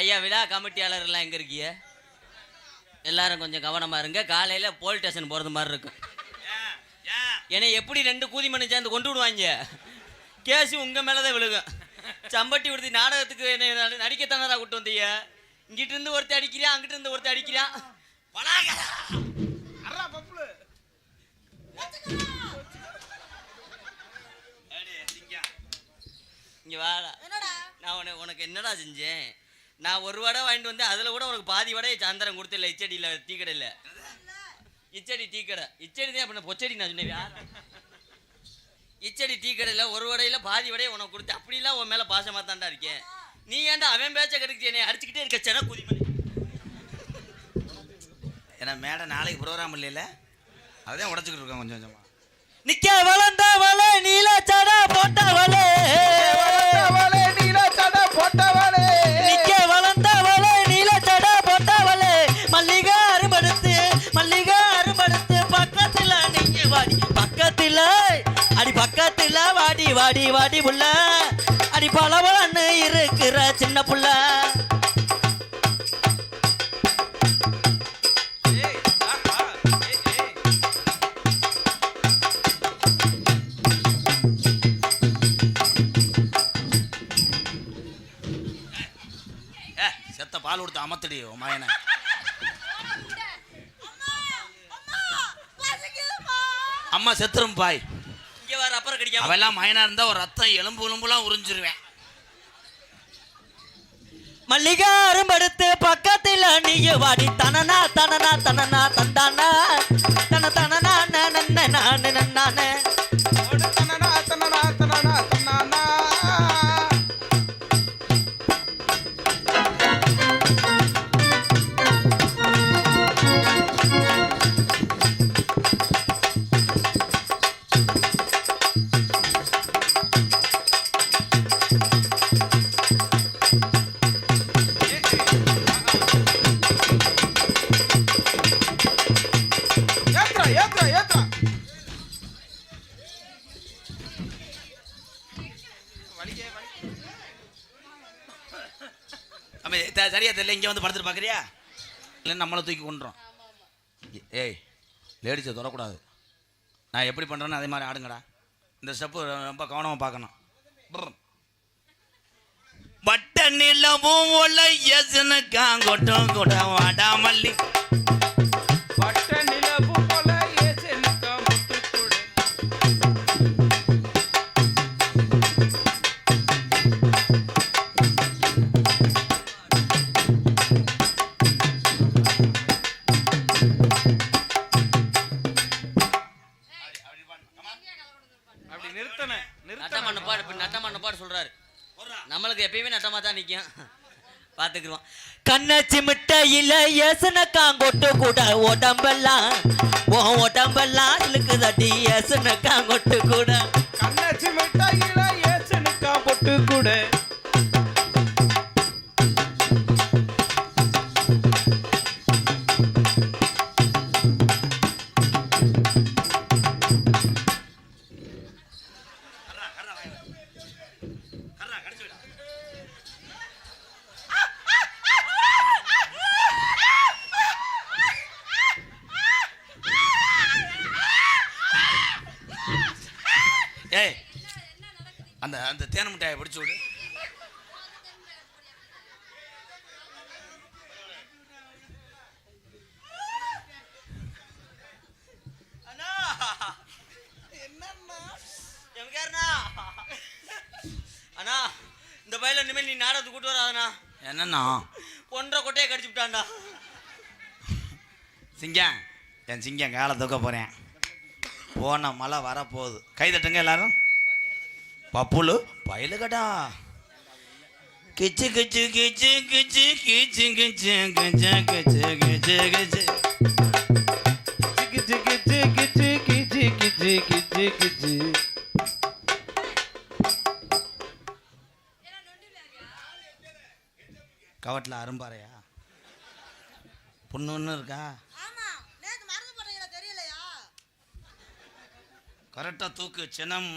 ஐயா விழா கமிட்டியாளர்லாம் எங்கே இருக்கீங்க? எல்லாரும் கொஞ்சம் கவனமாக இருங்க. காலையில் போலீஸ் ஸ்டேஷன் போகிறது மாதிரி இருக்கும். ஏன்னா எப்படி 2 கூதி மணி சேர்ந்து கொண்டு விடுவாங்க. கேஸு உங்கள் மேலே தான் விழுகும். சம்பட்டி விடுதி நாடகத்துக்கு என்ன நடிக்கத்தானடா கூட்டு வந்தீங்க. இங்கிட்டு இருந்து ஒருத்தர் அடிக்கிறான், அங்கிட்டு இருந்து ஒருத்தர் அடிக்கிறான். இங்கே வாடா. நான் உனக்கு என்னடா செஞ்சேன்? நான் ஒரு வடை வாங்கிட்டு வந்தேன். அதில் கூட உனக்கு பாதி வடையை சாயந்தரம் கொடுத்தில்ல. இச்சடியில் டீ கடையில் இச்சடி டீ கடை. இச்சடி தான் அப்படின்னா பொச்சடி நான் சொன்னேன். இச்சடி டீ கடையில் ஒரு வடையில் பாதி வடையை உனக்கு கொடுத்து அப்படிலாம் உன் மேலே பாசமாக தான்டா இருக்கேன். நீ ஏன்டா அவன் பேச்ச கெடுத்து என்னை அடிச்சுக்கிட்டே இருக்க சென குதி பண்ணி. ஏன்னா மேடம் நாளைக்கு ப்ரோக்ராம் இல்லைல்ல, அதான் உடச்சிக்கிட்டு இருக்கோம் கொஞ்சம் கொஞ்சமாக. நிக்க வளர்ந்தவளே நீல சடை போட்டவளே, நீல சடை போட்டவளே, நிக்க வளர்ந்தவளே நீல சடை போட்டவளே, மல்லிகை அரும்படுத்து பக்கத்துல நீங்க வாடி, பக்கத்துல அடி பக்கத்துல வாடி வாடி வாடி புள்ள, அடி பலவளன்னு இருக்கிற சின்ன புள்ள. செத்த பால் கொடுத்து அமத்தடி மயனை. அம்மா செத்துரும் பாய். இங்க வர அப்புறம் கிடைக்காம அவெல்லாம் மயனா இருந்தா ஒரு ரத்தம் எலும்புலாம் உறிஞ்சிருவேன். மல்லிகா அரும்படுத்து பக்கத்துல நீங்க வாடி, தனனா தனனா தனனா தந்தானா தன தனனா நன்ன நானு நன்னானே தனனா தனனா தனனா தன்னானா. சரியா தெரியல, இங்கே வந்து படுத்துட்டு பார்க்குறியா? இல்லை நம்மளை தூக்கி கொண்டுறோம். ஏய் லேடிஸை தொடக்கூடாது. நான் எப்படி பண்ணுறேன்னு அதே மாதிரி ஆடுங்கடா. இந்த ஸ்டெப்பு ரொம்ப கவனமாக பார்க்கணும். வட்ட நிலவும் ஒலையசனுக்காங்கொட்டும் கூட வாடாமல்லி, வட்ட நிலவு போல ஏசனுக்கா முட்டுக்கூட. சொல்றாரு. நம்மளுக்கு எப்பயுமே நட்டமா தான் நிக்கும். பாத்துக்குறோம். கண்ணச்சி மிட்டையில ஏசனக்காங்கொட்டு கூட உடம்பெல்லாம் இழுக்குதடி ஏசனக்காங்கொட்டு கூட. கண்ணச்சி மிட்டையில ஏசனுக்கா பொட்டு கூட. ஏய் அந்த அந்த தேன் மிட்டாயை பிடிச்சி விடு. அண்ணா இந்த பையில இனிமேல் நீ நாடகத்துக்கு கூட்டு வராதண்ணா. என்னண்ணா? 1.5 கொட்டையை கடிச்சு விட்டான்டா. சிங்கம், என் சிங்கம் காலை தூக்க போகிறேன். போன மழை வரப்போகுது. கை தட்டுங்க எல்லாரும். பப்புலு பயிலுகடா. கிச்சு கிச்சு கிச்சு கிச்சு கிச்சு கிச்சு கிச்சு கிச்சு கிச்சு கிச்சு கிச்சு கிச்சு கிச்சு கிச்சு கிச்சு கிச்சு கிச்சு. கவட்டில் அரும்பாறையா பொண்ணு ஒன்று இருக்கா? கரெக்டாக தூக்கு சின்னம்.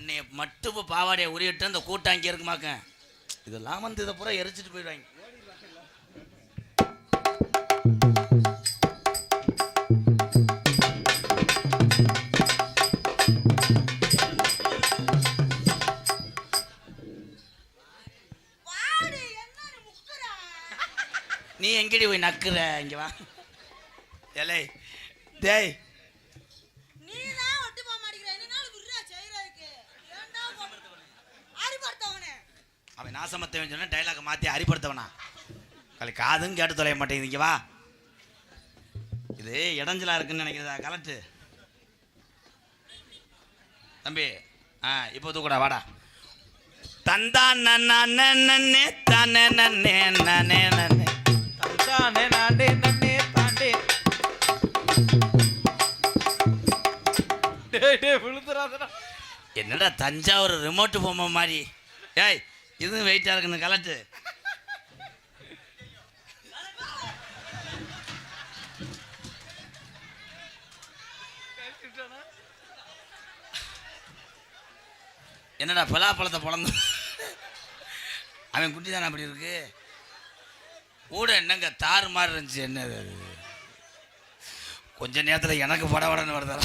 என்னைய மட்டும் இப்போ பாவாடையை உரியிட்டு அந்த கூட்டம் அங்கே இருக்குமாக்க இதெல்லாம் வந்து இதை பூரா எரிச்சிட்டு போயிடுவாங்க. நீ எங்கடி போய் நக்குற? இங்க வா. ஏலே டேய், அவன் நாசமத்தவன் சொன்ன டைலாக மாற்றி அரிப்படுத்தவனா கலை காதும் கேட்டு தொலைய மாட்டேங்குது. இங்கே வா. இது இடைஞ்சலா இருக்குன்னு நினைக்கிறதா? கலட்டு தம்பி. இப்போ தூக்கூடா வாடா. தந்தா நன்னே தானே நன்னே நன்னே நன்னே தானே நானே நன்னே தாண்டே. டேய் விழுந்துறாதடா. என்னடா தஞ்சாவூர் ரிமோட்டு பொம்மை மாதிரி. ஏய் இதுவும் வெயிட்டாக இருக்குன்னு கலட்டு. என்னடா பலாப்பழத்தை பிறந்து அவன் குட்டி தானே அப்படி இருக்கு. கூட என்னங்க தாறு மாதிரி இருந்துச்சு. என்னது அது? கொஞ்ச நேரத்தில் எனக்கு படவடன்னு வருதா?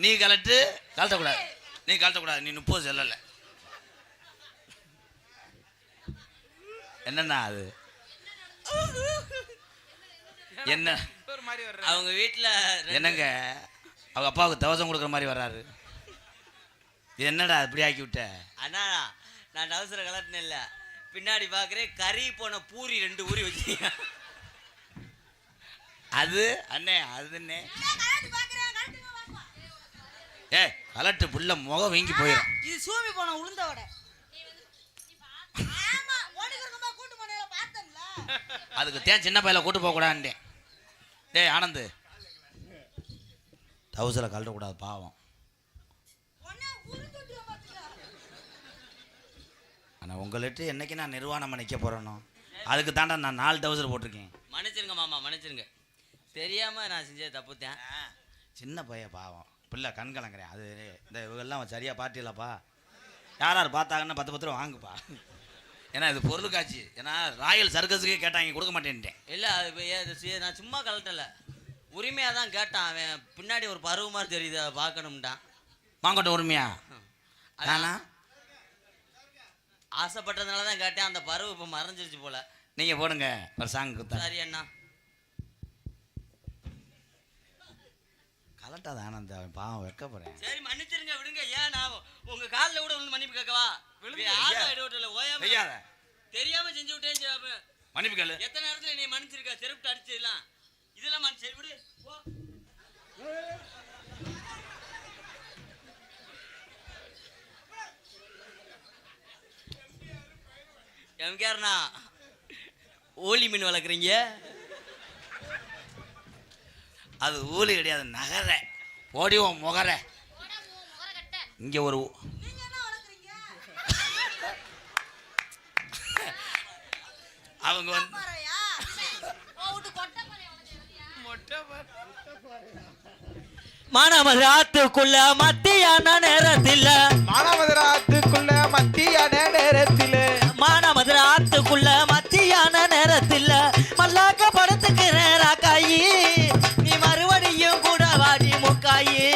நீ கலட்டக்கூடாது. நீ கலட்டக்கூடாது. நீ 30 செல்லல. என்னண்ணா அது? என்ன அவங்க வீட்டில் என்னங்க அவங்க அப்பாவுக்கு தவசம் கொடுக்குற மாதிரி வர்றாரு. இது என்னடா இப்படி ஆக்கி விட்ட? அண்ணா நான் டவுசரை கலட்டினேன் இல்லை, பின்னாடி பார்க்குறேன் கறி போன பூரி 2 ஊறி வச்சிருக்கீங்க. அது அண்ணே அதுன்னே. ஏ கலட்டு புள்ள முகம் வீங்கி போயிடும். இது சூமி போன உளுந்த வடை. அதுக்கு தேன் சின்ன பையில கூட்டு போக கூடாதுன்னே. டேய் ஆனந்து டவுசரை கலட்டக்கூடாது பாவம். ஆனால் உங்கள்கிட்ட என்னைக்கு நான் நிர்வாணம் நிற்க போகிறேனோ அதுக்கு தாண்டா நான் 4 டவுசர் போட்டிருக்கேன். மன்னிச்சிருங்க மாமா, மன்னிச்சிருங்க. தெரியாமல் நான் செஞ்சது தப்புத்தேன். சின்ன பையன் பாவம் பிள்ளை கண் கலங்குறேன். அது இந்த இவங்கெல்லாம் சரியாக பார்ட்டிலப்பா. யார் பார்த்தாங்கன்னா 10 ரூபா வாங்குப்பா. ஏன்னா இது பொருள் காட்சி. ஏன்னா ராயல் சர்க்கஸுக்கே கேட்டாங்க கொடுக்க மாட்டேன்ட்டேன். இல்லை அது நான் சும்மா கலட்டலை, உரிமையாக தான் கேட்டான். அவன் பின்னாடி ஒரு பருவ மாதிரி தெரியுது, அதை பார்க்கணும்ட்டான். வாங்கட்டும் உரிமையா? அதானா ஆசைப்பட்டதுனால தான் கேட்டேன். அந்த பருவ இப்போ மறைஞ்சிருச்சு போல. நீங்கள் போடுங்க ஒரு சாங் கொடுத்தா. சரி அண்ணா. கலட்டாத ஆனந்த் அவன் பாவம் வைக்க போகிறேன். சரி மன்னிச்சிருங்க, விடுங்க. ஏன் நான் உங்க காலில் கூட வந்து மன்னிப்பு கேட்கவா? தெரியாம செஞ்சு விட்டேன். மன்னிப்பு கேளு. எத்தனை நேரத்தில் நீ மன்னிச்சிருக்க? செருப்பு அடிச்சிடலாம். இதெல்லாம் சரி விடு. எம்கேர்ண்ணா ஓலி மீன் வளர்க்குறீங்க? அது ஊலி கிடையாது, நகர ஓடிவோம் முகர. இங்கே ஒரு அவங்க வந்து மானமதுராத்துக்குள்ள மத்தியான நேரத்தில் மானமதுராத்துக்குள்ள மத்தியான நேரத்தில் மானமதுராத்துக்குள்ள மத்தியான நேரத்தில் மல்லாக்க படுத்துக்கிற ராக்காயி, நீ மறுபடியும் கூட வாடி முக்காயி.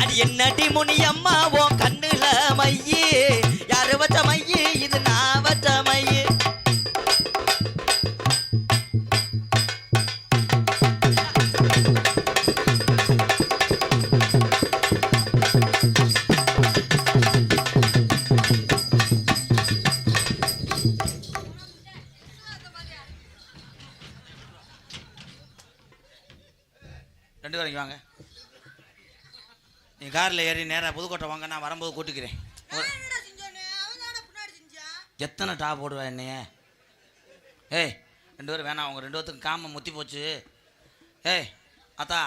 அது என்னடி முனியம்மா உன் கண்ணுல மையி? யாரு வச்ச மையி? இது நான் வச்ச மையி. ரெண்டு பேரும் வாங்க. நீ காரில் ஏறி நேராக புதுக்கோட்டை வாங்க, நான் வரும்போது கூட்டிக்கிறேன். எத்தனை டாப் போடுவா என்னைய? ஏய் 2 பேரும் வேணாம், அவங்க 2 பேர்த்துக்கு காம முத்தி போச்சு. ஏய் அத்தா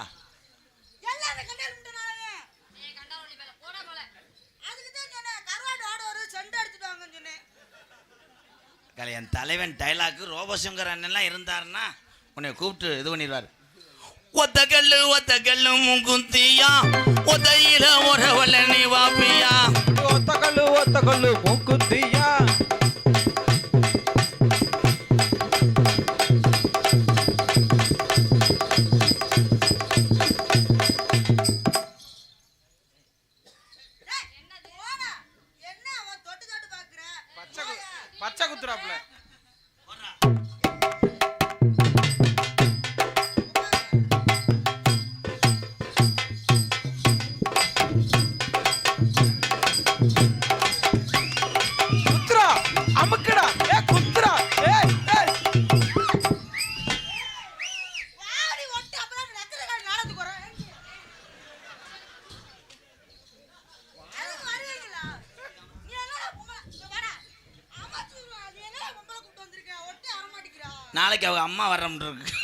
என் தலைவன் டைலாக்கு ரோபசங்கர் அண்ணெல்லாம் இருந்தாருன்னா உன்னை கூப்பிட்டு இது பண்ணிடுவார். ஒத்த கல்லு மூக்குத்தியா ஒத்தையில உறவல நீ வாப்பியா ஒத்த கல்லு மூக்குத்தியா பச்சை குத்துறாப்ல குத்துறா அமுக்குடா ஏ குத்துறா ஏ வாடி ஒட்டி அப்பலாம் நக்கறகால நாளத்துக்கு வரேன் வருவீங்களா நீ என்னடா பொம்பளை வாடா அம்மா அது என்னடா பொம்பளை கூட்டி வந்திருக்க ஒட்டி அர மாட்டேங்கறா நாளைக்கு அவங்க அம்மா வர்றோம்னு இருக்கு